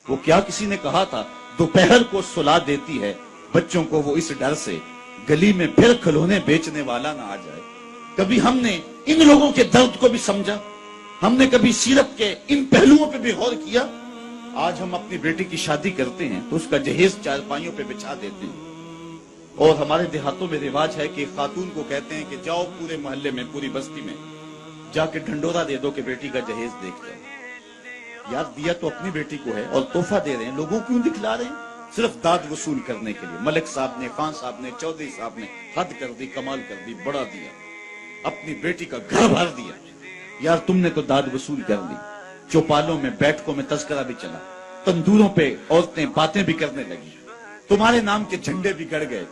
وہ کیا کسی نے کہا تھا، دوپہر کو سلا دیتی ہے بچوں کو وہ اس ڈر سے، گلی میں پھر کھلونے بیچنے والا نہ آ جائے۔ کبھی ہم نے ان لوگوں کے درد کو بھی سمجھا؟ ہم نے کبھی سیرت کے ان پہلوؤں پہ بھی غور کیا؟ آج ہم اپنی بیٹی کی شادی کرتے ہیں تو اس کا جہیز چارپائیوں پہ بچھا دیتے ہیں، اور ہمارے دیہاتوں میں رواج ہے کہ خاتون کو کہتے ہیں کہ جاؤ پورے محلے میں، پوری بستی میں جا کے ڈھنڈورا دے دو کہ بیٹی کا جہیز دیکھ جاؤ۔ یار دیا تو اپنی بیٹی کو ہے اور تحفہ دے رہے ہیں، لوگوں کیوں دکھلا رہے ہیں؟ صرف داد وصول کرنے کے لیے۔ ملک صاحب نے، خان صاحب نے، چودھری صاحب نے حد کر دی، کمال کر دی، بڑا دیا، اپنی بیٹی کا گھر بھر دیا۔ یار تم نے تو داد وصول کر لی، چوپالوں میں، بیٹھکوں میں تذکرہ بھی چلا، تندوروں پہ عورتیں باتیں بھی کرنے لگی، تمہارے نام کے جھنڈے بھی گڑ گئے،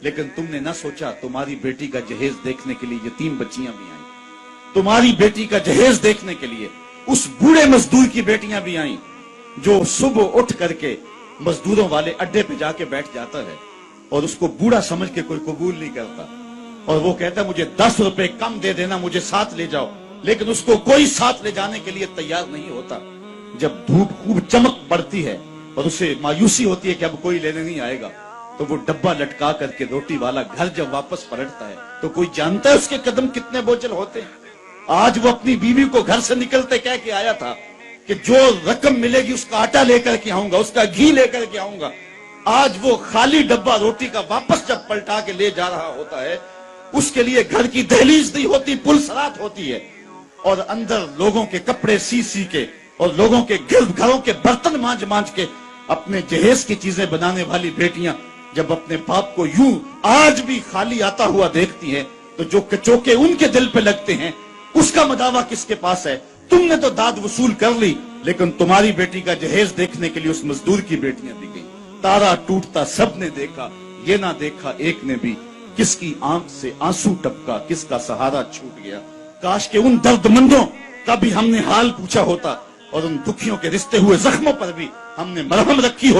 لیکن تم نے نہ سوچا تمہاری بیٹی کا جہیز دیکھنے کے لیے یتیم بچیاں بھی آئیں، تمہاری بیٹی کا جہیز دیکھنے کے لیے اس بوڑھے مزدور کی بیٹیاں بھی آئیں جو صبح اٹھ کر کے مزدوروں والے اڈے پہ جا کے بیٹھ جاتا ہے اور اس کو بوڑھا سمجھ کے کوئی قبول نہیں کرتا، اور وہ کہتا ہے مجھے 10 روپے کم دے دینا، مجھے ساتھ لے جاؤ، لیکن اس کو کوئی ساتھ لے جانے کے لیے تیار نہیں ہوتا۔ جب دھوپ خوب چمک پڑتی ہے اور اسے مایوسی ہوتی ہے کہ اب کوئی لینے نہیں آئے گا، تو وہ ڈبہ لٹکا کر کے روٹی والا گھر جب واپس پلٹتا ہے تو کوئی جانتا ہے اس کے قدم کتنے بوجھل ہوتے ہیں؟ آج وہ اپنی بیوی کو گھر سے نکلتے کہہ کے آیا تھا کہ جو رقم ملے گی اس کا آٹا لے کر کے آؤں گا، اس کا گھی لے کر کے آؤں گا۔ آج وہ خالی ڈبہ روٹی کا واپس جب پلٹا کے لے جا رہا ہوتا ہے، اس کے لیے گھر کی دہلیز نہیں ہوتی، پلسرات ہوتی ہے، اور اندر لوگوں کے کپڑے سی سی کے اور لوگوں کے گھروں کے برتن مانج مانج کے اپنے جہیز کی چیزیں بنانے والی بیٹیاں جب اپنے باپ کو یوں آج بھی خالی آتا ہوا دیکھتی ہیں تو جو کچوکے ان کے دل پہ لگتے ہیں اس کا مداوع کس کے پاس ہے؟ تم نے تو داد وصول کر لی، لیکن تمہاری بیٹی کا جہیز دیکھنے کے لیے اس مزدور کی بیٹیاں بھی گئیں۔ تارا ٹوٹتا سب نے دیکھا، یہ نہ دیکھا ایک نے بھی، کس کی آنکھ سے آنسو ٹپکا، کس کا سہارا چھوٹ گیا۔ کاش کہ ان درد مندوں کا بھی ہم نے حال پوچھا ہوتا اور ان دکھیوں کے رشتے ہوئے زخموں پر بھی ہم نے مرہم رکھی ہو۔